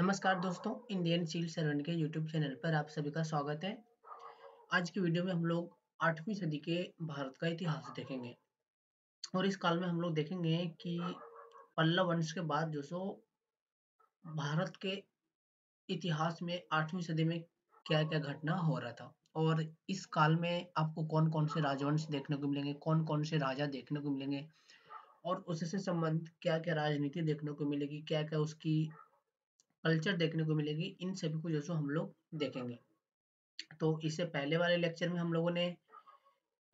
नमस्कार दोस्तों, Indian civil servant के यूट्यूब चैनल पर आप सभी का स्वागत है। आज की वीडियो में हम लोग 8वीं सदी के भारत का इतिहास देखेंगे और इस काल में हम लोग देखेंगे कि पल्लव वंश के बाद जो सो भारत के इतिहास में 8वीं सदी में क्या-क्या घटना हो रहा था और इस काल में आपको कौन-कौन से राजवंश देखने को मिलेंगे, कौन-कौन से राजा देखने को मिलेंगे और उससे संबंधित क्या-क्या राजनीति देखने को मिलेगी, क्या-क्या उसकी कल्चर देखने को मिलेगी, इन सभी को जो सो हम लोग देखेंगे। तो इससे पहले वाले लेक्चर में हम लोगों ने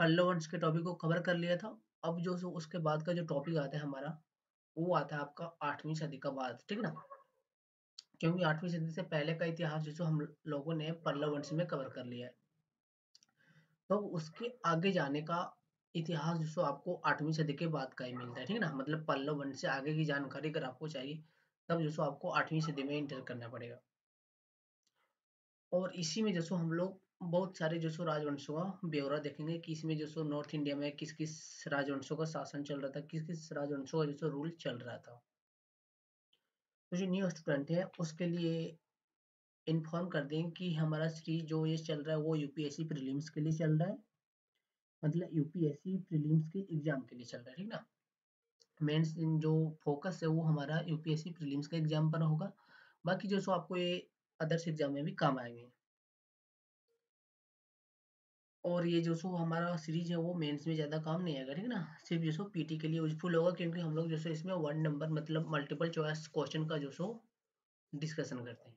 पल्लव वंश के टॉपिक को कवर कर लिया था। अब जो सो उसके बाद का जो टॉपिक आता है हमारा, वो आता है आपका 8वीं सदी का बाद, ठीक है ना? क्योंकि 8वीं सदी से पहले का इतिहास जो सो हम लोगों ने पल्लव वंश में कवर कर लिया है। तो उसके आगे जाने का इतिहास जो सो आपको 8वीं सदी के बाद का ही मिलता है, ठीक है ना? मतलब पल्लव वंश से आगे की जानकारी अगर आपको चाहिए, तब जो सो आपको 8वीं सदी में एंटर करना पड़ेगा। और इसी में जो सो हम लोग बहुत सारे जो सो राजवंशों का ब्यौरा देखेंगे कि इसमें जो सो नॉर्थ इंडिया में किस किस राजवंशों का शासन चल रहा था, किस किस राजवंशों का जो सो रूल चल रहा था। तो जो न्यू स्टूडेंट है उसके लिए इन्फॉर्म कर दें कि हमारा सीरीज जो ये चल रहा है वो यूपीएससी प्रीलिम्स के लिए चल रहा है। मतलब यूपीएससी प्रीलिम्स के एग्जाम के लिए चल रहा है, ठीक ना? मेंस जो फोकस है वो हमारा यूपीएससी प्रीलिम्स के एग्जाम पर होगा। बाकी जो सो आपको ये अदर्स एग्जाम में भी काम आएंगे। और ये जो सो हमारा सीरीज है वो मेंस में ज़्यादा काम नहीं आएगा, ठीक है ना? सिर्फ जो सो पीटी के लिए यूजफुल होगा क्योंकि हम लोग जो सो इसमें वन नंबर मतलब मल्टीपल चॉइस क्वेश्चन का जो सो डिस्कशन करते हैं।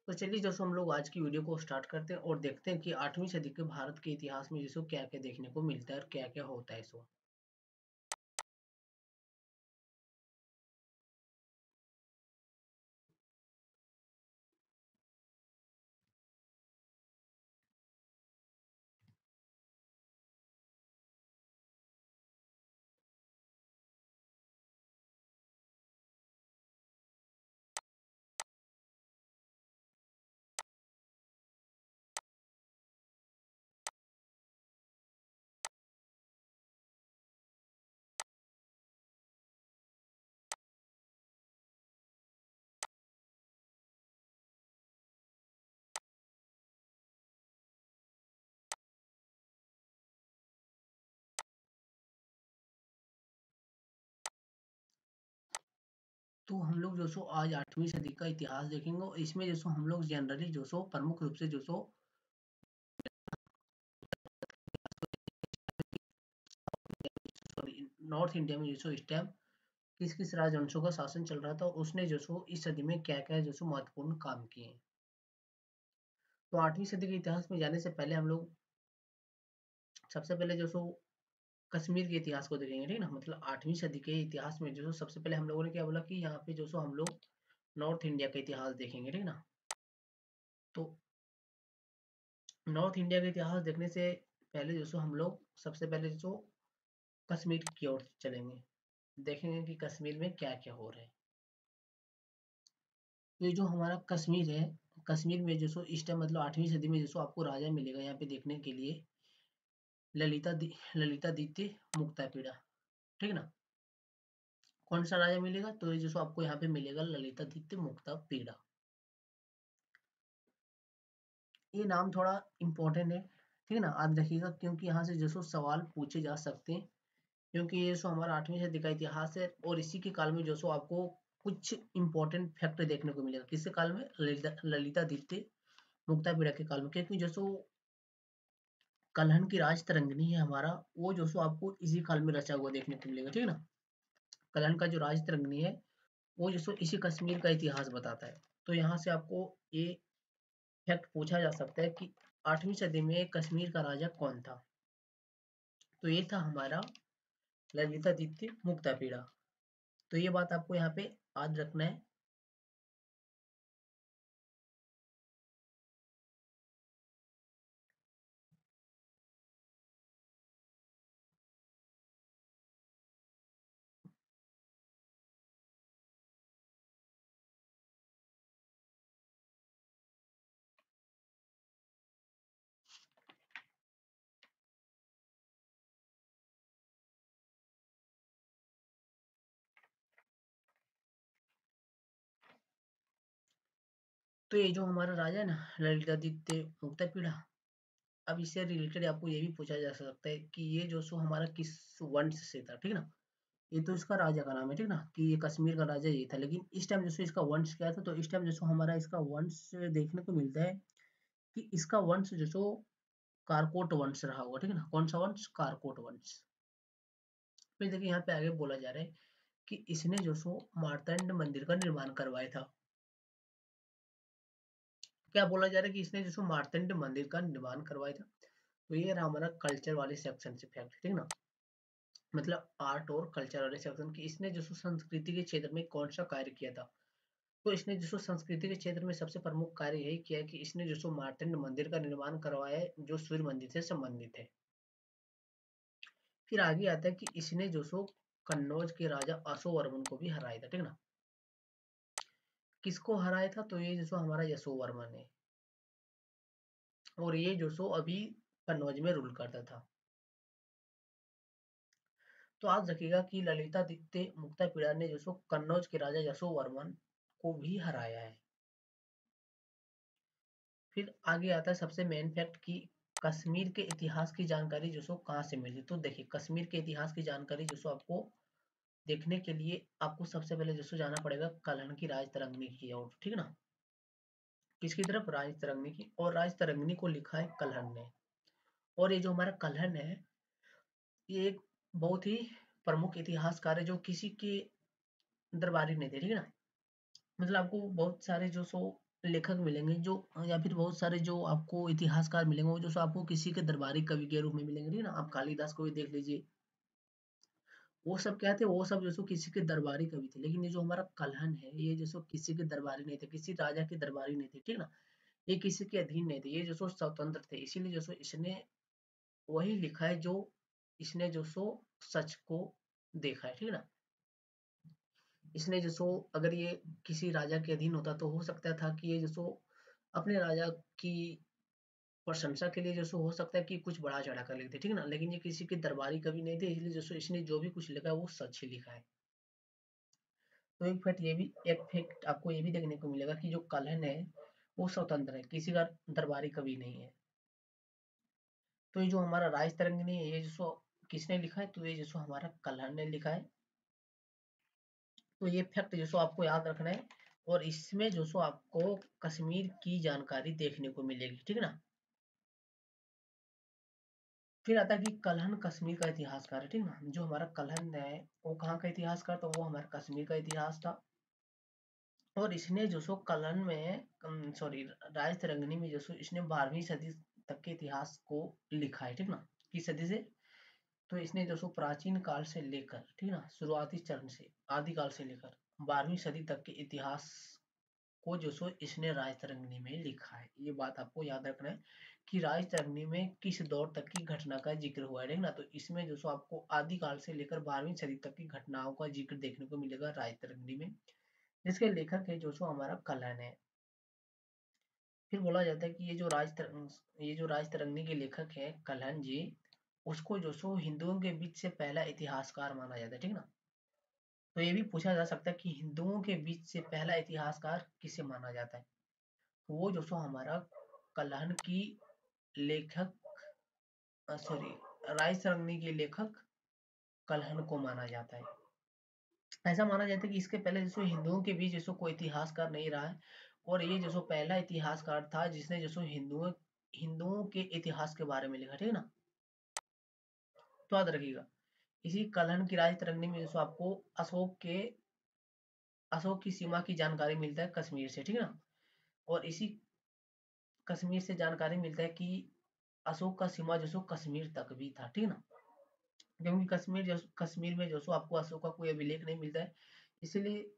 तो चलिए जो सो हम लोग आज की वीडियो को स्टार्ट करते हैं और देखते हैं कि 8वीं सदी के भारत के इतिहास में जो सो क्या-क्या देखने को मिलता है और क्या-क्या होता है सो। तो हम लोग जो सो आज 8वीं सदी का इतिहास देखेंगे और इसमें जो सो हम लोग जनरली जो सो प्रमुख रूप से जो सो नॉर्थ इंडिया में जो सो इस टाइम किस-किस राजवंशों का शासन चल रहा था और उसने जो सो इस सदी में क्या-क्या जो सो महत्वपूर्ण काम किए हैं। तो 8वीं सदी के इतिहास में जाने से पहले हम लोग सबसे पहले जो सो कश्मीर के इतिहास को देखेंगे, ठीक है ना? मतलब 8वीं सदी के इतिहास में जो सो सबसे पहले हम लोगों ने क्या बोला कि यहाँ पे जो सो हम लोग नॉर्थ इंडिया का इतिहास देखेंगे, ठीक है ना? तो नॉर्थ इंडिया का इतिहास देखने से पहले जो सो हम लोग सबसे पहले जो सो कश्मीर की ओर चलेंगे, देखेंगे कि कश्मीर में क्या-क्या हो रहा है। तो ये जो हमारा कश्मीर है, कश्मीर में जो सो इस टाइम मतलब 8वीं सदी में जो सो आपको राजा मिलेगा यहाँ पे देखने के लिए ललितादित्य मुक्तापीड़ा, ठीक है ना? कौन सा राजा मिलेगा? तो ये जो सो आपको यहाँ पे मिलेगा ललितादित्य मुक्तापीड़ा। ये नाम थोड़ा इम्पोर्टेंट है, ठीक है ना? याद रखिएगा क्योंकि यहाँ से जो सो सवाल पूछे जा सकते हैं क्योंकि ये सो हमारा 8वीं सदी का इतिहास है और इसी के काल में जो सो आपको कुछ इम्पोर्टेंट फैक्ट देखने को मिलेगा। किसके काल में? ललितादित्य मुक्तापीड़ा के काल में क्योंकि जो सो कलहन की राज तरंगिणी है हमारा, वो जो सो आपको इसी काल में रचा हुआ देखने को मिलेगा, ठीक है ना? कलहन का जो राज तरंगिणी है, वो जो सो इसी कश्मीर का इतिहास बताता है। तो यहाँ से आपको ये फैक्ट पूछा जा सकता है कि 8वीं सदी में कश्मीर का राजा कौन था? तो ये था हमारा ललितादित्य मुक्तापीड़ा। तो ये बात आपको यहाँ पे याद रखना है। तो ये जो हमारा राजा है ना, ललितादित्य मुक्तापीड़ा, अब इससे रिलेटेड आपको ये भी पूछा जा सकता है कि ये जो सो हमारा किस वंश से था, ठीक ना। ये तो इसका राजा का नाम है, ठीक ना, कि ये कश्मीर का राजा ये था, लेकिन इस टाइम जैसे इसका वंश क्या था, तो इस टाइम जैसे हमारा इसका वंश देखने को मिलता है कि इसका वंश जो सो कारकोट वंश रहा होगा, ठीक है ना। कौन सा वंश? कारकोट वंश। फिर देखिए यहाँ पे आगे बोला जा रहा है कि इसने जो सो मार्तंड मंदिर का निर्माण करवाया था। क्या बोला जा रहा है कि इसने जो सो मार्तंड मंदिर का निर्माण करवाया था। तो ये रहा हमारा कल्चर वाले सेक्शन से फैक्ट, ठीक ना, मतलब आर्ट और कल्चर वाले सेक्शन की। इसने जो सो संस्कृति के क्षेत्र में कौन सा कार्य किया था, तो इसने जो सो संस्कृति के क्षेत्र में सबसे प्रमुख कार्य यही किया है कि इसने जो सो मार्तंड मंदिर का निर्माण करवाया है, जो सूर्य मंदिर से संबंधित है। फिर आगे आता है कि इसने जो सो कन्नौज के राजा अशोकवर्मन को भी हराया था, ठीक ना। किसको हराया था? तो ये जो सो हमारा यशोवर्मन है, और ये जो सो अभी कन्नौज में रूल करता था। तो आज रखिएगा कि ललितादित्य मुक्तापीड़ा ने जो सो कन्नौज के राजा यशोवर्मन को भी हराया है। फिर आगे आता है सबसे मेन फैक्ट कि कश्मीर के इतिहास की जानकारी जो सो कहाँ से मिली। तो देखिए कश्मीर के इतिहास की जानकारी जो सो आपको देखने के लिए आपको सबसे पहले जो सो जाना पड़ेगा कलहन की राजतरंगिणी की ओर, ठीक ना। किसकी तरफ? राजतरंगिणी की। और राजतरंगिणी को लिखा है कलहन ने। और ये जो हमारा कलहन है, ये एक बहुत ही प्रमुख इतिहासकार है जो किसी के दरबारी नहीं थे, ठीक है ना। मतलब आपको बहुत सारे जो सो लेखक मिलेंगे जो, या फिर बहुत सारे जो आपको इतिहासकार मिलेंगे, वो जो सो आपको किसी के दरबारी कवि के रूप में मिलेंगे, ठीक है ना। आप कालिदास को भी देख लीजिए, वो सब क्या थे, वो सब जो सो किसी के दरबारी कवि थे। लेकिन ये जो हमारा कलहन है, ये जो सो किसी के दरबारी नहीं थे, किसी राजा के दरबारी नहीं थे, ठीक ना। ये किसी के अधीन नहीं थे, ये जो सो स्वतंत्र थे। इसीलिए जो सो इसने वही लिखा है जो इसने जो सो सच को देखा है, ठीक है ना। इसने जो सो अगर ये किसी राजा के अधीन होता तो हो सकता था कि ये जो सो अपने राजा की प्रशंसा के लिए जो सो हो सकता है कि कुछ बढ़ा चढ़ा कर लिखते, ठीक है ना। लेकिन ये किसी के दरबारी कवि नहीं थे, इसलिए जो सो इसने जो भी कुछ लिखा है वो सच ही लिखा है। तो एक फैक्ट आपको ये भी देखने को मिलेगा कि जो कलहन है वो स्वतंत्र है, किसी का दरबारी कवि नहीं है। तो ये जो हमारा राजतरंगिणी है, ये जो सो किसने लिखा है? तो ये जो सो हमारा कलहन ने लिखा है। तो ये फैक्ट जो सो आपको याद रखना है, और इसमें जो सो आपको कश्मीर की जानकारी देखने को मिलेगी, ठीक है ना। फिर आता है कि कलहन कश्मीर का इतिहासकार है, ठीक ना। जो हमारा कलहन है वो कहाँ का इतिहासकार? तो वो हमारा कश्मीर का इतिहास था। और इसने जो सो कलहन में सॉरी राजतरंगिणी में जो सो इसने 12वीं सदी तक के इतिहास को लिखा है, ठीक ना। किस सदी से? तो इसने जो सो प्राचीन काल से लेकर, ठीक ना, शुरुआती चरण से आदिकाल से लेकर 12वीं सदी तक के इतिहास को जो सो इसने राजतरंगिणी में लिखा है। ये बात आपको याद रखना है कि राजतरंगिणी में किस दौर तक की घटना का जिक्र हुआ है, ठीक ना। तो इसमें जो सो आपको आदिकाल से लेकर 12वीं सदी तक की घटनाओं का जिक्र देखने को मिलेगा राजतरंगिणी में, जिसके लेखक है जो सो हमारा कलहन है। फिर बोला जाता है कि ये जो राजतरंगिणी के लेखक है कलहन जी, उसको जो सो हिंदुओं के बीच से पहला इतिहासकार माना जाता है, ठीक ना। तो ये भी पूछा जा सकता है कि हिंदुओं के बीच से पहला इतिहासकार किसे माना जाता है। तो वो जो सो हमारा कलहन की लेखक सॉरी राजतरंगिणी के लेखक कलहन को माना जाता है। ऐसा माना जाता है कि इसके पहले जैसे हिंदुओं के बीच जैसे कोई इतिहासकार नहीं रहा है, और ये जैसे पहला इतिहासकार था जिसने जैसे हिंदुओं के इतिहास के बारे में लिखा, ठीक है ना। तो याद रखिएगा इसी कलहन की राजतरंगिणी में जैसे आपको अशोक की सीमा की जानकारी मिलता है कश्मीर से, ठीक है ना। और इसी कश्मीर से जानकारी मिलता है कि अशोक का सीमा जो सो कश्मीर तक भी था, ठीक है ना। क्योंकि कश्मीर में जो सो आपको अशोक का कोई अभिलेख नहीं मिलता है, इसीलिए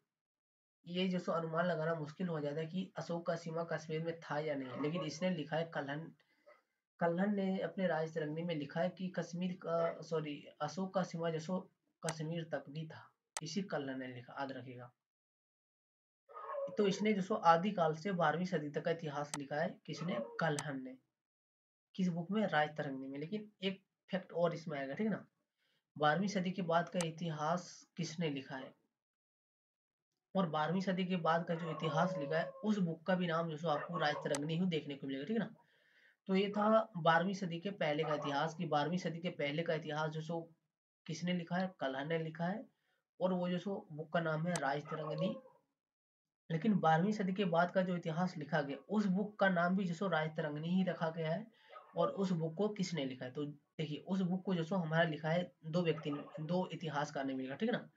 ये जो सो अनुमान लगाना मुश्किल हो जाता है कि अशोक का सीमा कश्मीर में था या नहीं। लेकिन इसने लिखा है कल्हण ने अपने राजतरंगिणी में लिखा है कि कश्मीर का सॉरी अशोक का सीमा जो सो कश्मीर तक भी था। इसी कल्हण ने लिखा, याद रखिएगा। तो इसने जो सो आदिकाल से 12वीं सदी तक का इतिहास लिखा है, किसने? कल्हण ने। किस बुक में? राजतरंगिणी में। लेकिन एक फैक्ट और इसमें आएगा, ठीक है ना। 12वीं सदी के बाद का इतिहास किसने लिखा है? और 12वीं सदी के बाद का जो इतिहास लिखा है उस बुक का भी नाम जो सो आपको राजतरंगिणी ही देखने को मिलेगा, ठीक है ना। तो ये था 12वीं सदी के पहले का इतिहास, कि 12वीं सदी के पहले का इतिहास जो सो किसने लिखा है, कल्हड़ ने लिखा है, और वो जो सो बुक का नाम है राजतरंगिणी। लेकिन 12वीं सदी के बाद का जो इतिहास लिखा गया उस बुक का नाम भी जो सो राजतरंगिणी ही रखा गया है। और उस बुक को किसने लिखा है, तो देखिए उस बुक को जो सो हमारा लिखा है दो व्यक्ति ने, दो इतिहासकार ने मिलकर, ठीक है ना।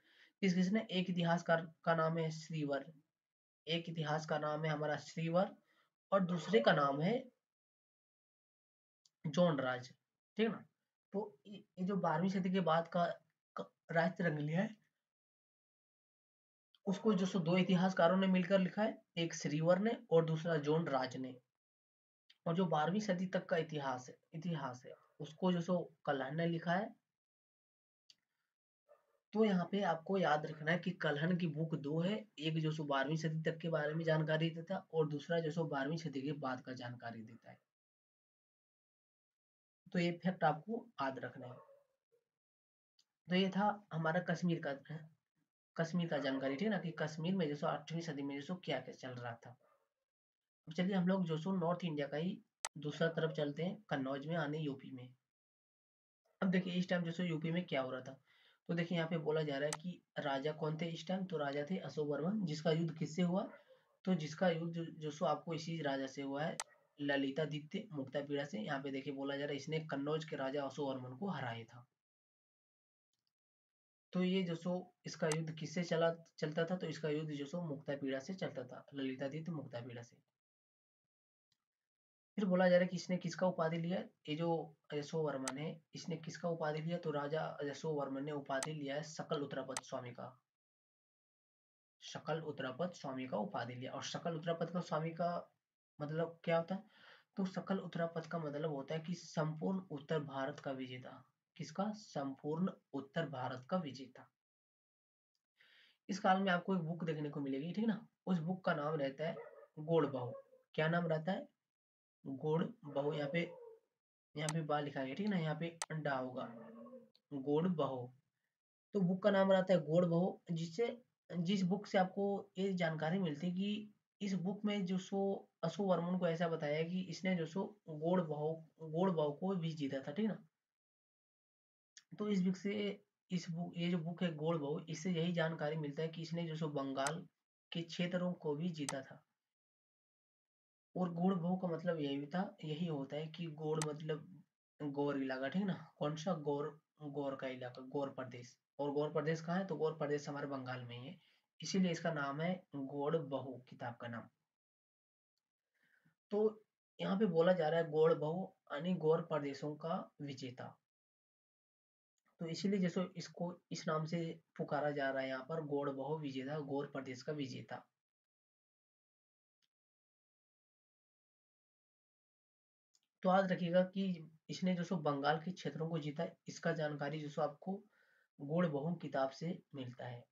किसने, एक इतिहासकार का नाम है श्रीवर, एक इतिहास का नाम है हमारा श्रीवर, और दूसरे का नाम है जॉन राज, ठीक है ना। तो ये जो 12वीं सदी के बाद का राज तिरंगली है उसको जो सो दो इतिहासकारों ने मिलकर लिखा है, एक श्रीवर ने और दूसरा जॉन राज ने। और जो 12वीं सदी तक का इतिहास है उसको जो सो कल्हड़ ने लिखा है। तो यहाँ पे आपको याद रखना है कि कल्हड़ की बुक दो है, एक जो सो 12वीं सदी तक के बारे में जानकारी देता है और दूसरा जो सो 12वीं सदी के बाद का जानकारी देता है। तो ये फैक्ट आपको याद रखना है। तो ये था हमारा कश्मीर का जानकारी, ठीक है ना, कि कश्मीर में जो सो 8वीं सदी में जो सो क्या क्या चल रहा था। अब चलिए हम लोग जो सो नॉर्थ इंडिया का ही दूसरा तरफ चलते हैं, कन्नौज में आने यूपी में। अब देखिए इस टाइम जो सो यूपी में क्या हो रहा था। तो देखिए यहाँ पे बोला जा रहा है कि राजा कौन थे इस टाइम, तो राजा थे अशोक वर्मन, जिसका युद्ध किससे हुआ, तो जिसका युद्ध जो सो आपको इसी राजा से हुआ है, ललितादित्य मुक्तापीड़ा से। यहाँ पे देखिए बोला जा रहा है इसने कन्नौज के राजा अशोक वर्मन को हराया था। तो ये जो सो इसका युद्ध किससे चलता था, तो इसका युद्ध जो सो मुक्तापीड़ा से चलता था, ललितादित्य मुक्तापीड़ा से। फिर बोला जा रहा है कि इसने किसका उपाधि लिया, ये जो यशो वर्मन है इसने किसका उपाधि लिया, तो राजा यशो वर्मन ने उपाधि लिया है सकल उत्तरापद स्वामी का, सकल उत्तरापद स्वामी का उपाधि लिया। और सकल उत्तरापद का स्वामी का मतलब क्या होता है, तो सकल उत्तरापद का मतलब होता है कि संपूर्ण उत्तर भारत का विजेता। किसका, संपूर्ण उत्तर भारत का विजेता। इस काल में आपको एक बुक देखने को मिलेगी, ठीक है ना, उस बुक का नाम रहता है गोड़ बहू। क्या नाम रहता है, गोड़ बहू। यहाँ पे बा लिखा गया, ठीक है ना, यहाँ पे अंडा होगा, गोड़ बहू। तो बुक का नाम रहता है गोड़ बहू, जिस बुक से आपको ये जानकारी मिलती है कि इस बुक में जो सो अशोक वर्मन को ऐसा बताया है कि इसने जो सो गोड़ बहू को भी जीता था, ठीक है ना। तो इस बुक से इस बुक ये जो बुक है गोड़ बहू, इससे यही जानकारी मिलता है कि इसने जो सो बंगाल के क्षेत्रों को भी जीता था। और गोड़ बहू का मतलब यही होता है कि गोड़ मतलब गौर इलाका, ठीक है ना, कौन सा गौर, गौर का इलाका, गौर प्रदेश। और गौर प्रदेश कहाँ है, तो गौर प्रदेश हमारे बंगाल में ही है, इसीलिए इसका नाम है गौड़ बहू, किताब का नाम। तो यहाँ पे बोला जा रहा है गौड़ बहू यानी गौर प्रदेशों का विजेता। तो इसीलिए जैसे इसको इस नाम से पुकारा जा रहा है यहाँ पर, गौड़ बहू विजेता, गौर प्रदेश का विजेता। तो याद रखिएगा कि इसने जो सो बंगाल के क्षेत्रों को जीता है, इसका जानकारी जो सो आपको गुण बहु किताब से मिलता है।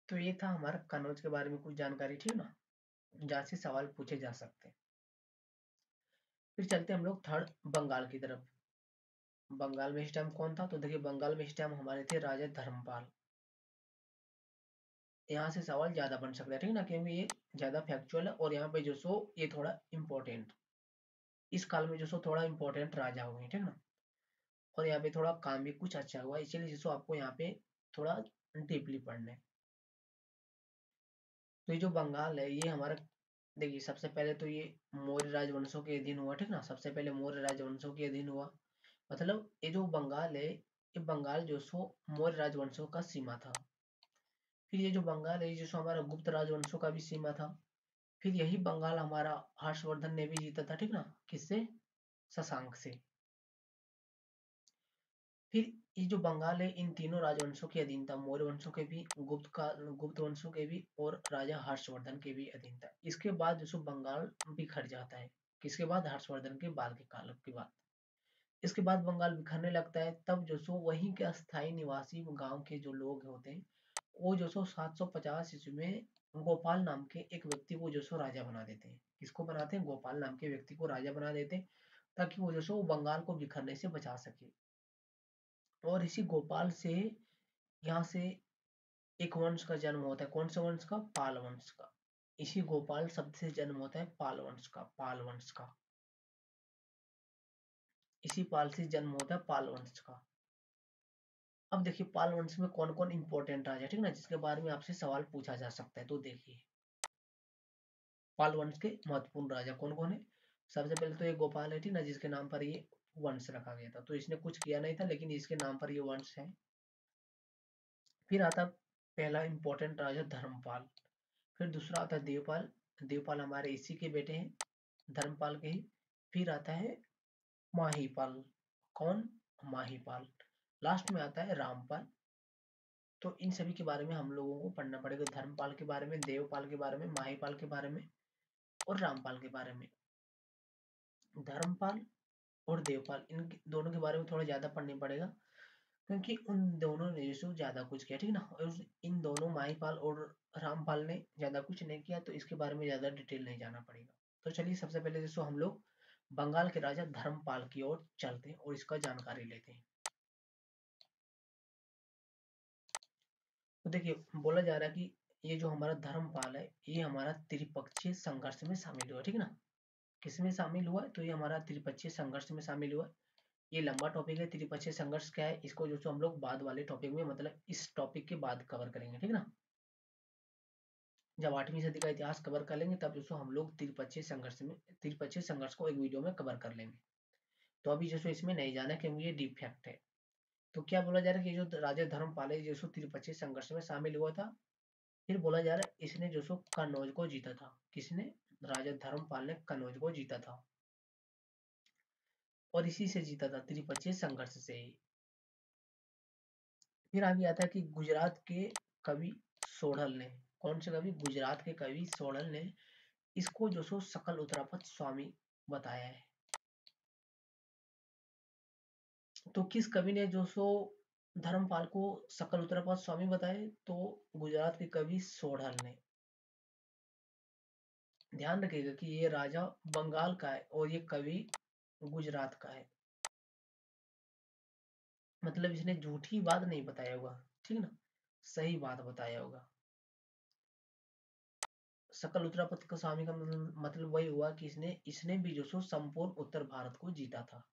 तो ये था हमारा कन्नौज के बारे में कुछ जानकारी, ठीक ना, जहाँ से सवाल पूछे जा सकते हैं। फिर चलते हम लोग थर्ड बंगाल की तरफ। बंगाल में इस टाइम कौन था, तो देखिए बंगाल में इस टाइम हमारे थे राजा धर्मपाल। यहाँ से सवाल ज्यादा बन सकता है, ठीक ना, क्योंकि ये ज्यादा फैक्चुअल है और यहाँ पे जो सो ये थोड़ा इंपॉर्टेंट, इस काल में जो सो थोड़ा इंपॉर्टेंट राजा हुए, ठीक ना। और यहाँ पे थोड़ा काम भी कुछ अच्छा हुआ, इसीलिए जो सो आपको यहाँ पे थोड़ा डीपली पढ़ना है। तो ये जो बंगाल है ये हमारा, देखिए सबसे पहले तो ये मौर्य राजवंशों के अधीन हुआ, ठीक ना, सबसे पहले मौर्य राजवंशों के अधीन हुआ। मतलब ये जो बंगाल है, ये बंगाल जो सो मौर्य राजवंशों का सीमा था। फिर ये जो बंगाल है ये जो सो हमारा गुप्त राजवंशों का भी सीमा था। फिर यही बंगाल हमारा हर्षवर्धन ने भी जीता था, ठीक ना, किससे, शशांक से। फिर ये जो बंगाल है इन तीनों राजवंशों के अधीन था, मौर्य वंशों के भी, गुप्त वंशों के भी और राजा हर्षवर्धन के भी अधीन था। इसके बाद जो सो बंगाल बिखर जाता है, किसके बाद, हर्षवर्धन के बाद के काल के बाद। इसके बाद बंगाल बिखरने लगता है, तब जो सो वहीं के अस्थायी निवासी गांव के जो लोग होते हैं वो जो सो 750 ईस्वी में गोपाल नाम के एक व्यक्ति को जो सो राजा बना देते हैं। किसको बनाते हैं, गोपाल नाम के व्यक्ति को राजा बना देते हैं, ताकि वो जो सो बंगाल को बिखरने से बचा सके। और इसी गोपाल से यहाँ से एक वंश का जन्म होता है, कौन से वंश का? पाल वंश का। इसी गोपाल शब्द से जन्म होता है पाल वंश का, पाल वंश का। इसी पाल से जन्म होता है पाल वंश का। अब देखिए पाल वंश में कौन कौन इंपॉर्टेंट राजा, ठीक ना, जिसके बारे में आपसे सवाल पूछा जा सकता है। तो देखिए पाल वंश के महत्वपूर्ण राजा कौन कौन है। सबसे पहले तो ये गोपाल है, ठीक ना, जिसके नाम पर ये वंश रखा गया था। तो इसने कुछ किया नहीं था, लेकिन इसके नाम पर ये वंश है। फिर आता पहला इंपॉर्टेंट राजा धर्मपाल। फिर दूसरा आता है देवपाल। देवपाल हमारे इसी के बेटे हैं, धर्मपाल के ही। फिर आता है माहीपाल। कौन? माहीपाल। लास्ट में आता है रामपाल। तो इन सभी के बारे में हम लोगों को पढ़ना पड़ेगा, धर्मपाल के बारे में, देवपाल के बारे में, माहीपाल के बारे में और रामपाल के बारे में। धर्मपाल और देवपाल, इन दोनों के बारे में थोड़ा ज्यादा पढ़ना पड़ेगा, क्योंकि उन दोनों ने जो ज्यादा कुछ किया, ठीक ना। और इन दोनों माहीपाल और रामपाल ने ज्यादा कुछ नहीं किया, तो इसके बारे में ज्यादा डिटेल नहीं जाना पड़ेगा। तो चलिए सबसे पहले दोस्तों हम लोग बंगाल के राजा धर्मपाल की ओर चलते हैं और इसका जानकारी लेते हैं। तो देखिए बोला जा रहा है कि ये जो हमारा धर्मपाल है, ये हमारा त्रिपक्षीय संघर्ष में शामिल हुआ, ठीक ना। किसमें शामिल हुआ? तो ये हमारा त्रिपक्षीय संघर्ष में शामिल हुआ। ये लंबा टॉपिक है, त्रिपक्षीय संघर्ष क्या है, इसको जो हम लोग बाद वाले टॉपिक में, मतलब इस टॉपिक के बाद कवर करेंगे, ठीक ना। जब 8वीं सदी का इतिहास कवर कर लेंगे तब दोस्तों हम लोग त्रिपक्षीय संघर्ष को एक वीडियो में कवर कर लेंगे। तो अभी जो इसमें नहीं जाना, क्योंकि ये डीप फैक्ट है। तो क्या बोला जा रहा है कि जो राजा धर्मपाल है जो त्रिपक्षीय संघर्ष में शामिल हुआ था। फिर बोला जा रहा है इसने जो कन्नौज को जीता था। किसने? राजा धर्मपाल ने कन्नौज को जीता था, और इसी से जीता था, त्रिपक्षीय संघर्ष से ही। फिर आगे आता है कि गुजरात के कवि सोढ़ल ने, कौन से कवि? गुजरात के कवि सोढ़ल ने इसको जो सकल उत्तरापद स्वामी बताया है। तो किस कवि ने जो धर्मपाल को सकल उत्तरापद स्वामी बताए? तो गुजरात के कवि सोढ़ल ने। ध्यान रखिएगा कि ये राजा बंगाल का है और ये कवि गुजरात का है, मतलब इसने झूठी बात नहीं बताया होगा, ठीक ना, सही बात बताया होगा। सकल उत्तरापद का स्वामी का मतलब वही हुआ कि इसने भी जो संपूर्ण उत्तर भारत को जीता था।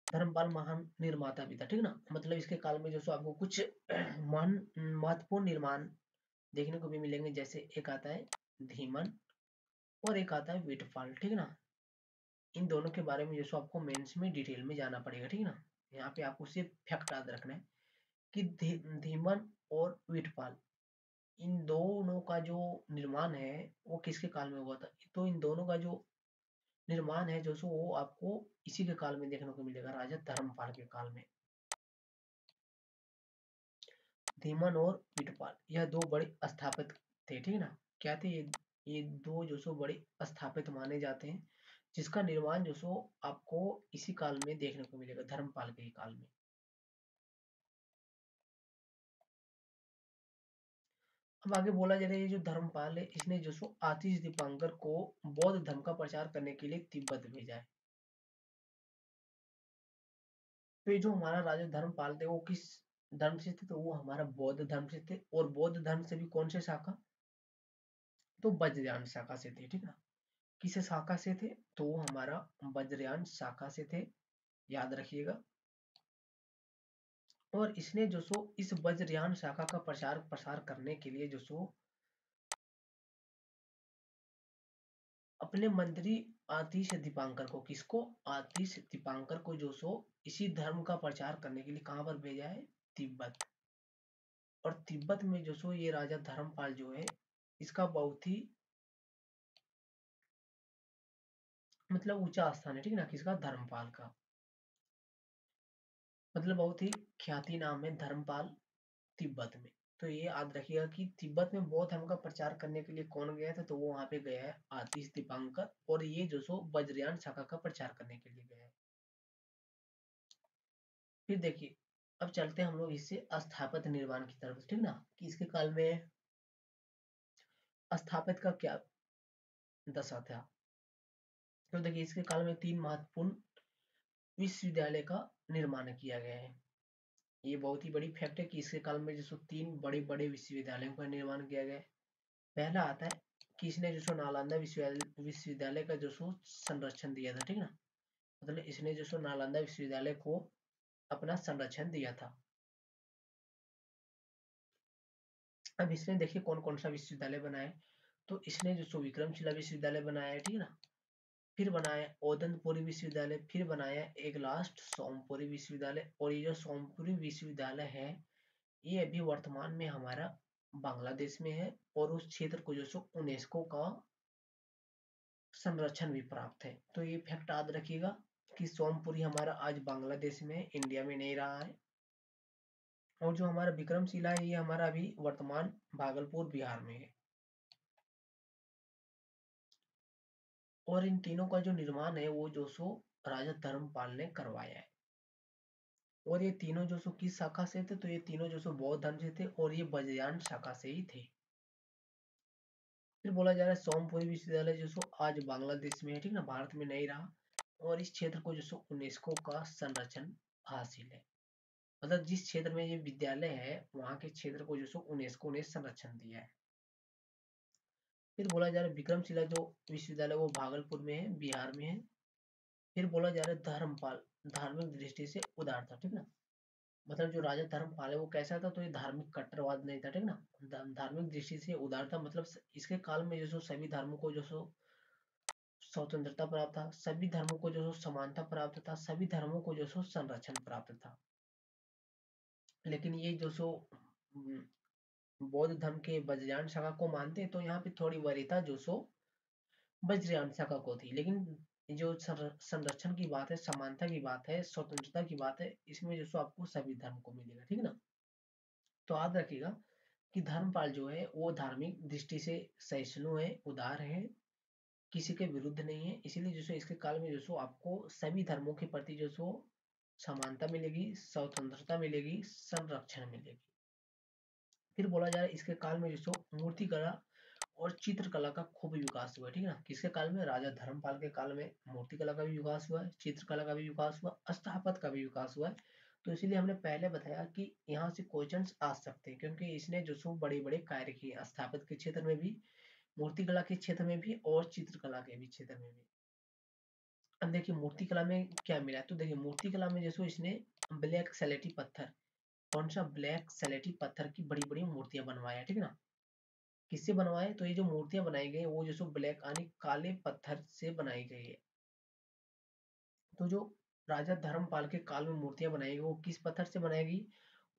धर्मपाल महान निर्माता भी था, ठीक ना, मतलब इसके काल में जो आपको कुछ महान महत्वपूर्ण निर्माण देखने को भी मिलेंगे। जैसे एक आता है धीमन और एक आता है विटफाल, ठीक ना। इन दोनों के बारे में जो आपको मेंस में डिटेल में जाना पड़ेगा, ठीक ना। यहाँ पे आपको सिर्फ फैक्ट याद रखना है कि धीमन और विटफाल, इन दोनों का जो निर्माण है वो किसके काल में हुआ था? तो इन दोनों का जो निर्माण है जो वो आपको इसी के काल में देखने को मिलेगा, राजा धर्मपाल के काल में। धीमन और विटपाल यह दो बड़े स्थापित थे, ठीक ना। क्या थे ये दो जो बड़े स्थापित माने जाते हैं, जिसका निर्माण जो आपको इसी काल में देखने को मिलेगा, धर्मपाल के काल में। अब आगे बोला जा रहा है ये जो धर्मपाल है इसने जो आतिश दीपांकर को बौद्ध धर्म का प्रचार करने के लिए तिब्बत भेजा है। तो ये जो हमारा राजा धर्मपाल थे वो किस धर्म से थे? तो वो हमारा बौद्ध धर्म से थे, और बौद्ध धर्म से भी कौन से शाखा? तो वज्रयान शाखा से थे, ठीक ना। किस शाखा से थे? तो वो हमारा वज्रयान शाखा से थे, याद रखिएगा। और इसने जो इस वज्रयान शाखा का प्रचार प्रसार करने के लिए जो अपने मंत्री आतिश दीपांकर को, किसको? आतिश दीपांकर को जो इसी धर्म का प्रचार करने के लिए कहां पर भेजा है? तिब्बत। और तिब्बत में जो ये राजा धर्मपाल जो है इसका बहुत ही मतलब ऊंचा स्थान है, ठीक ना, किसका? धर्मपाल का। मतलब बहुत ही ख्याति नाम है धर्मपाल तिब्बत में। तो ये याद रखिएगा कि तिब्बत में बौद्ध धर्म का प्रचार करने के लिए कौन गया था? तो वो वहां पे गया है आतिश दीपांकर, और ये जो वज्रयान शाखा का प्रचार करने के लिए गया है। फिर देखिए अब चलते हैं हम लोग इससे स्थापित निर्माण की तरफ, ठीक ना, कि इसके काल में स्थापित का क्या दशा था। तो देखिए इसके काल में 3 महत्वपूर्ण विश्वविद्यालय का निर्माण किया गया है। ये बहुत ही बड़ी फैक्ट है कि इसके काल में जो सो 3 बड़े-बड़े विश्वविद्यालयों का निर्माण किया गया है। पहला आता है कि इसने जो सो नालंदा विश्वविद्यालय का जो सो संरक्षण दिया था, ठीक ना? मतलब इसने जो सो नालंदा विश्वविद्यालय को अपना संरक्षण दिया था। अब इसने देखिए कौन-कौन सा विश्वविद्यालय बनाया है। तो इसने जो सो विक्रमशिला विश्वविद्यालय बनाया है, ठीक है ना? फिर बनाया ओदनपुरी विश्वविद्यालय, फिर बनाया एक लास्ट सोमपुरी विश्वविद्यालय। और ये जो सोमपुरी विश्वविद्यालय है, ये अभी वर्तमान में हमारा बांग्लादेश में है और उस क्षेत्र को जो सो यूनेस्को का संरक्षण भी प्राप्त है। तो ये फैक्ट याद रखिएगा कि सोमपुरी हमारा आज बांग्लादेश में, इंडिया में नहीं रहा है। और जो हमारा विक्रमशिला है, ये हमारा अभी वर्तमान भागलपुर बिहार में है। और इन तीनों का जो निर्माण है वो जो सो राजा धर्मपाल ने करवाया है। और ये तीनों जो सो किस शाखा से थे, तो ये तीनों जो सो बौद्ध धर्म से थे और ये वज्रयान शाखा से ही थे। फिर बोला जा रहा है सोमपुरी विश्वविद्यालय जो सो आज बांग्लादेश में है, ठीक ना, भारत में नहीं रहा। और इस क्षेत्र को जो सो यूनेस्को का संरक्षण हासिल है। मतलब जिस क्षेत्र में ये विद्यालय है वहां के क्षेत्र को जो सो यूनेस्को ने संरक्षण दिया है। फिर बोला जा रहा है विक्रमशिला जो विश्वविद्यालय वो भागलपुर में है, बिहार में है। फिर बोला जा रहा है धर्मपाल धार्मिक दृष्टि से उदार था, ठीक ना। मतलब जो राजा धर्मपाल है वो कैसा था, तो ये धार्मिक कट्टरवाद नहीं था, ठीक ना। धार्मिक दृष्टि से उदार था, मतलब इसके काल में जो सो सभी धर्मों को जो सो स्वतंत्रता प्राप्त था, सभी धर्मों को जो सो समानता प्राप्त था, सभी धर्मों को जो सो संरक्षण प्राप्त था। लेकिन ये जो सो बौद्ध धर्म के वज्रयान शाखा को मानते हैं, तो यहाँ पे थोड़ी वरीयता जो सो वज्रयान शाखा को थी। लेकिन जो संरक्षण की बात है, समानता की बात है, स्वतंत्रता की बात है, इसमें जो सो आपको सभी धर्म को मिलेगा, ठीक है ना। तो याद रखिएगा कि धर्मपाल जो है वो धार्मिक दृष्टि से सहिष्णु है, उदार है, किसी के विरुद्ध नहीं है। इसीलिए जो सो इसके काल में जो सो आपको सभी धर्मों के प्रति जो सो समानता मिलेगी, स्वतंत्रता मिलेगी, संरक्षण मिलेगी। फिर बोला जा रहा है इसके काल में जो सो मूर्तिकला और चित्रकला का खूब विकास हुआ है, ठीक है ना। किसके काल में, राजा धर्मपाल के काल में मूर्तिकला का भी विकास हुआ है, चित्रकला का भी विकास हुआ, स्थापत्य का भी विकास हुआ है। तो इसीलिए हमने पहले बताया कि यहाँ से क्वेश्चंस आ सकते हैं, क्योंकि इसने जो सो बड़े बड़े कार्य किए स्थापत्य के क्षेत्र में भी, मूर्तिकला के क्षेत्र में भी और चित्रकला के भी क्षेत्र में भी। अब देखिए मूर्तिकला में क्या मिला है, तो देखिए मूर्तिकला में जैसे इसने ब्लैक सलेटी पत्थर, कौन सा, ब्लैक सलेटी पत्थर की बड़ी बड़ी मूर्तियां बनवाया, ठीक है ना। किससे बनवाए, तो ये जो मूर्तियां बनाई गई वो जो सो ब्लैक यानी काले पत्थर से बनाई गई है। तो जो राजा धर्मपाल के काल में मूर्तियां बनाई गई वो किस पत्थर से बनाएगी,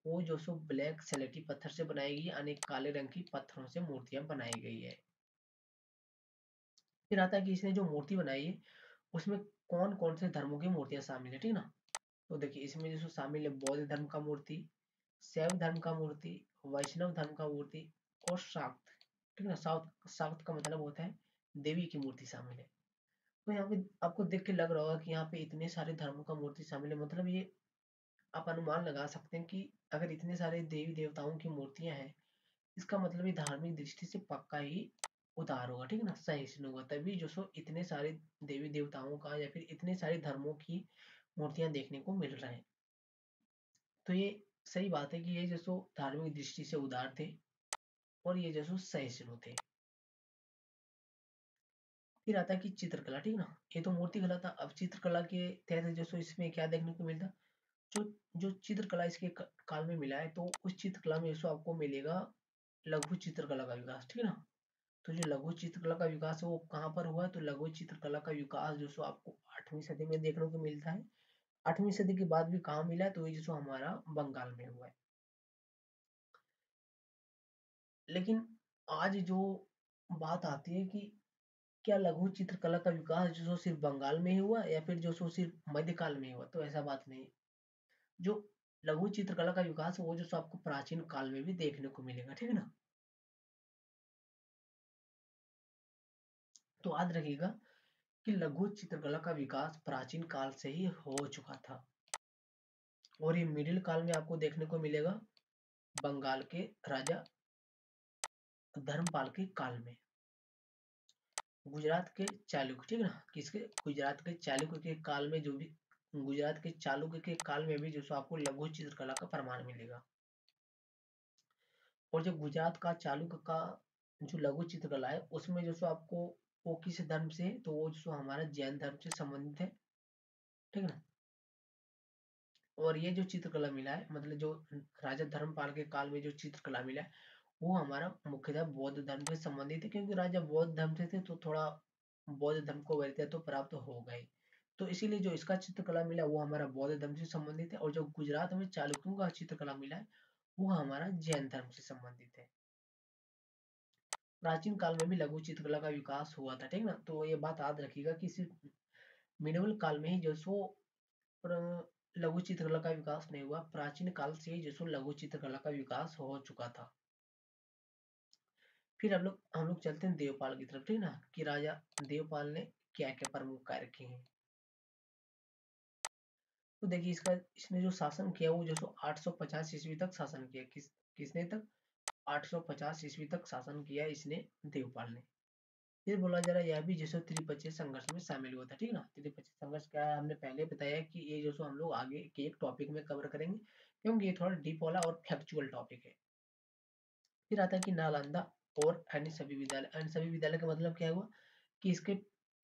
वो जो सो ब्लैक सलेटी पत्थर से बनाएगी, यानी काले रंग की पत्थरों से मूर्तियां बनाई गई है। फिर आता है कि इसने जो मूर्ति बनाई है उसमें कौन कौन से धर्मों की मूर्तियां शामिल है, ठीक ना। तो देखिए इसमें जो सो शामिल है बौद्ध धर्म का मूर्ति, शैव धर्म का मूर्ति, वैष्णव धर्म का मूर्ति और शाक्त, ठीक है ना। शाक्त शाक्त का मतलब होता है देवी की मूर्ति शामिल है। तो यहाँ पे आपको देख के लग रहा होगा कि यहाँ पे इतने सारे धर्मों का मूर्ति शामिल है, मतलब ये आप अनुमान लगा सकते हैं कि अगर इतने सारे देवी देवताओं की मूर्तियां हैं, इसका मतलब ये धार्मिक दृष्टि से पक्का ही उदार होगा, ठीक है ना, सहिष्णु होगा। तभी जो सो इतने सारे देवी देवताओं का या फिर इतने सारे धर्मों की मूर्तियां देखने को मिल रहे हैं। तो ये सही बात है कि ये जो सो धार्मिक दृष्टि से उदार थे और ये जो सो सहिष्णु थे। फिर आता है कि चित्रकला, ठीक ना। ये तो मूर्ति कला था, अब चित्रकला के तहत जो सो इसमें क्या देखने को मिलता, जो जो चित्रकला इसके काल में मिला है, तो उस चित्रकला में जो आपको मिलेगा लघु चित्रकला का विकास, ठीक है ना। तो जो लघु चित्रकला का विकास है वो कहाँ पर हुआ है, तो लघु चित्रकला का विकास जो सो आपको 8वीं सदी में देखने को मिलता है। 8वीं सदी के बाद भी कहाँ मिला है, तो ये जो सो हमारा बंगाल में हुआ है। लेकिन आज जो बात आती है कि क्या लघु चित्रकला का विकास जो सो सिर्फ बंगाल में ही हुआ या फिर जो सो सिर्फ मध्यकाल में ही हुआ, तो ऐसा बात नहीं। जो लघु चित्रकला का विकास है वो जो सो आपको प्राचीन काल में भी देखने को मिलेगा, ठीक है ना। तो याद रखिएगा कि लघु चित्रकला का विकास प्राचीन काल से ही हो चुका था और ये मिडिल काल में आपको देखने को मिलेगा बंगाल के राजा धर्मपाल के काल में। गुजरात के चालुक्य, ठीक है ना, किसके, गुजरात के चालुक्य के काल में जो भी गुजरात के चालुक्य के काल में भी जो सो आपको लघु चित्रकला का प्रमाण मिलेगा। और जो गुजरात का चालुक्य का जो लघु चित्रकला है उसमें जो सो आपको वो किस धर्म से, तो वो जो हमारा जैन धर्म से संबंधित है, ठीक है ना। और ये जो चित्रकला मिला है, मतलब जो राजा धर्मपाल के काल में जो चित्रकला मिला है वो हमारा मुख्यतः बौद्ध धर्म से संबंधित है, क्योंकि राजा बौद्ध धर्म से थे तो थोड़ा बौद्ध धर्म को वरीयता तो प्राप्त हो गई, तो इसीलिए जो इसका चित्रकला मिला वो हमारा बौद्ध धर्म से संबंधित है। और जो गुजरात में चालुक्यों का चित्रकला मिला है वो हमारा जैन धर्म से संबंधित है। प्राचीन काल में भी लघु चित्रकला का विकास हुआ था, ठीक ना। तो ये बात याद रखिएगा कि सिर्फ मिडिवल काल में ही जो सो लघु चित्रकला का विकास नहीं हुआ, प्राचीन काल से ही जो सो लघु चित्रकला का विकास हो चुका था। फिर हम लोग चलते हैं देवपाल की तरफ, ठीक ना, कि राजा देवपाल ने क्या क्या प्रमुख कार्य किए हैं। तो देखिए इसने जो शासन किया वो जो सो 850 ईस्वी तक शासन किया। किसने तक? 850 ईस्वी तक शासन किया इसने, देवपाल ने। फिर बोला जा रहा है यह भी जैसे त्रिपक्षीय संघर्ष में शामिल हुआ था, ठीक ना। त्रिपक्षीय संघर्ष क्या है हमने पहले बताया कि ये जो सो हम लोग आगे के एक टॉपिक में कवर करेंगे, क्योंकि ये थोड़ा डीप वाला और फैक्चुअल टॉपिक है। फिर आता है कि नालंदा और अन्य सभी विद्यालय। अन्य सभी विद्यालय का मतलब क्या हुआ कि इसके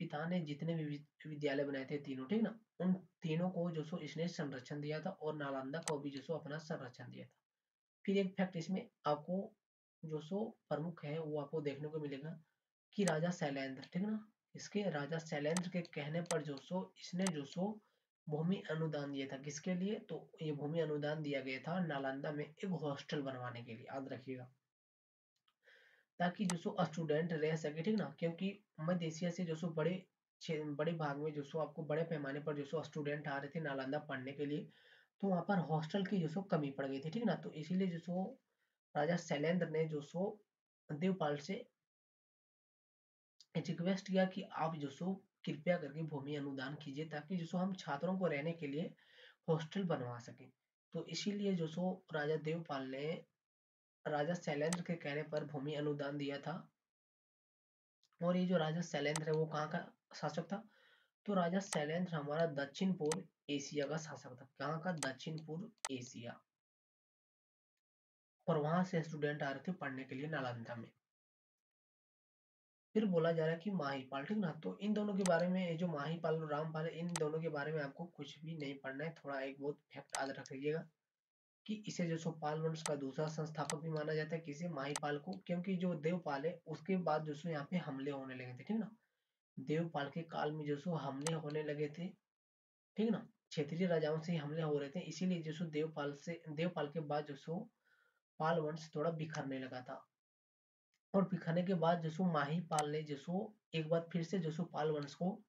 पिता ने जितने भी विद्यालय बनाए थे तीनों, ठीक ना, उन तीनों को जो सो इसने संरक्षण दिया था और नालंदा को भी जो सो अपना संरक्षण दिया था। फिर एक फैक्ट इसमें आपको जो सो प्रमुख है वो आपको देखने को मिलेगा कि राजा शैलेंद्र, ठीक ना, इसके राजा शैलेंद्र के कहने पर जो सो इसने जो सो भूमि अनुदान दिया था। किसके लिए? तो ये भूमि अनुदान दिया गया था नालंदा में एक हॉस्टल बनवाने के लिए, याद रखिएगा, ताकि जो सो स्टूडेंट रह सके, ठीक ना, क्योंकि मध्य एशिया से जो सो बड़े भाग में जो सो आपको बड़े पैमाने पर जो सो स्टूडेंट आ रहे थे नालंदा पढ़ने के लिए, तो वहां पर हॉस्टल की जो सो कमी पड़ गई थी, ठीक ना। तो इसीलिए जो सो राजा शैलेंद्र ने जो सो देवपाल से रिक्वेस्ट किया कि आप जो सो कृपया करके भूमि अनुदान कीजिए, ताकि जो सो हम छात्रों को रहने के लिए हॉस्टल बनवा सकें। तो इसीलिए जो सो राजा देवपाल ने राजा शैलेंद्र के कहने पर भूमि अनुदान दिया था। और ये जो राजा शैलेंद्र है वो कहाँ का शासक था? तो राजा शैलेंद्र हमारा दक्षिण पूर्व एशिया का शासक था। कहाँ का? दक्षिण पूर्व एशिया। और वहां से स्टूडेंट आ रहे थे पढ़ने के लिए नालंदा में। फिर बोला जा रहा है कि माहीपाल, ठीक ना। तो इन दोनों के बारे में, जो माहीपाल और रामपाल है, इन दोनों के बारे में आपको कुछ भी नहीं पढ़ना है, थोड़ा एक बहुत फैक्ट याद रखिएगा कि इसे जो सो पाल वंश का दूसरा संस्थापक भी माना जाता है, किसी माहीपाल को, क्योंकि जो देवपाल है उसके बाद जो सो यहाँ पे हमले होने लगे थे, ठीक ना। देवपाल के काल में जो सो हमले होने लगे थे, ठीक ना, क्षेत्रीय राजाओं से हमले हो रहे थे, इसीलिए जो सो देवपाल के बाद जो सो पाल वंश थोड़ा बिखरने लगा था। और बिखरने के बाद जो सो माहीपाल ने जो सो एक बार फिर से जो सो पाल वंश को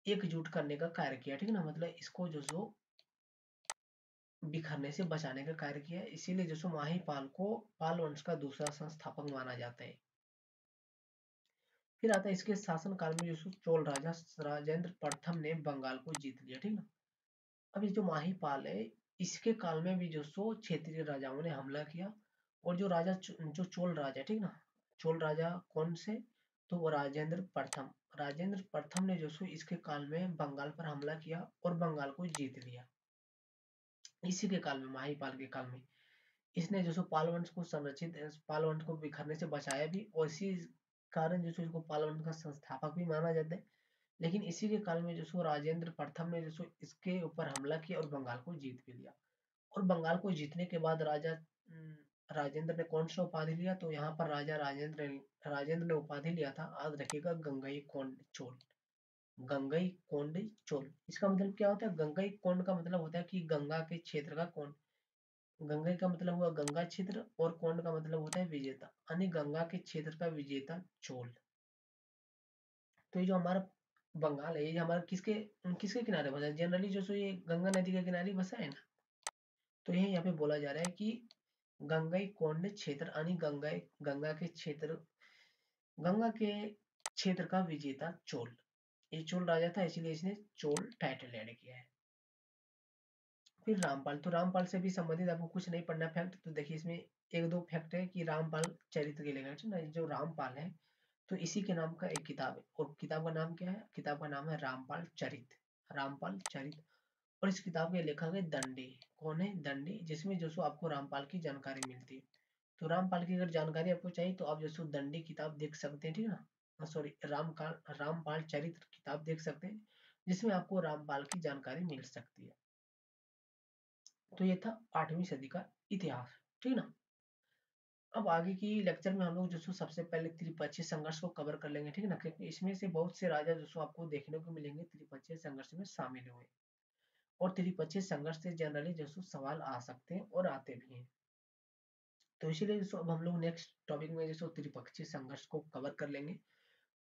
एकजुट करने का कार्य किया, ठीक ना, मतलब इसको जो सो बिखरने से बचाने का कार्य किया, इसीलिए जो सो माहीपाल को पाल वंश का दूसरा संस्थापक माना जाता है। फिर आता है इसके शासन काल में जो सो चोल राजा राजेंद्र प्रथम ने बंगाल को जीत लिया, ठीक ना। अब ये जो माहीपाल है इसके काल में भी जो सो क्षेत्रीय राजाओं ने हमला किया। और जो जो चोल राजा, ठीक ना, चोल राजा कौन से? तो वो राजेंद्र प्रथम ने जो सो इसके काल में बंगाल पर हमला किया और बंगाल को जीत लिया। इसी के काल में, माहीपाल के काल में, इसने जो सो पाल वंश को बिखरने से बचाया भी, और इसी कारण जो सो इसको पाल वंश का संस्थापक भी माना जाता है। लेकिन इसी के काल में जो सो राजेंद्र प्रथम ने जो सो इसके ऊपर हमला किया और बंगाल को जीत भी लिया। और बंगाल को जीतने के बाद राजेंद्र ने कौन सा उपाधि लिया? तो यहाँ पर राजेंद्र ने उपाधि लिया था, याद रखिएगा, गंगई कोंड चोल। गंगई कोंड चोल, इसका मतलब क्या होता है? गंगई कोंड का मतलब होता है कि गंगा के क्षेत्र का कोंड। गंगई का मतलब हुआ गंगा क्षेत्र और कोंड का मतलब होता है विजेता, यानी गंगा के क्षेत्र का विजेता चोल। तो ये जो हमारा बंगाल है ये हमारा किसके किसके किनारे बसा है? जनरली जो सो ये गंगा नदी के किनारे बसा है ना। तो ये यहाँ पे बोला जा रहा है कि गंगई कोंड क्षेत्र, यानी गंगा के क्षेत्र का विजेता चोल। ये चोल राजा था, इसीलिए इसने चोल टाइटल ऐड किया है। फिर रामपाल, तो रामपाल से भी संबंधित आपको कुछ नहीं पढ़ना फैक्ट। तो देखिए इसमें एक दो फैक्ट है कि रामपाल चरित्र के लेकर, ठीक ना, जो रामपाल है तो इसी के नाम का एक किताब है, और किताब का नाम क्या है? किताब का नाम है रामपाल चरित। रामपाल चरित। और इस किताब के लेखक है दंडी। कौन है? दंडी, जिसमें जो सो आपको रामपाल की जानकारी मिलती है। तो रामपाल की अगर जानकारी आपको चाहिए तो आप जो सो दंडी किताब देख सकते हैं, ठीक है ना, सॉरी रामपाल चरित्र किताब देख सकते हैं, जिसमें आपको रामपाल की जानकारी मिल सकती है। तो ये था 8वीं सदी का इतिहास, ठीक है ना। अब आगे की लेक्चर में हम लोग जो सो सबसे पहले त्रिपक्षीय संघर्ष को कवर कर लेंगे, ठीक है ना, क्योंकि इसमें से बहुत से राजा जो सो आपको देखने को मिलेंगे त्रिपक्षीय संघर्ष में शामिल हुए। और त्रिपक्षीय संघर्ष से जनरली जो सो सवाल आ सकते हैं और आते भी हैं। तो इसीलिए जो सो अब हम लोग नेक्स्ट टॉपिक में जो सो त्रिपक्षीय संघर्ष को कवर कर लेंगे,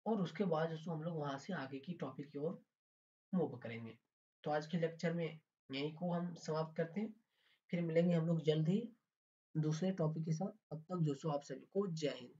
और उसके बाद जो सो हम लोग वहां से आगे की टॉपिक की ओर मूव करेंगे। तो आज के लेक्चर में यही को हम समाप्त करते हैं, फिर मिलेंगे हम लोग जल्द ही दूसरे टॉपिक के साथ। तब तक जो सो आप सभी को जय हिंद।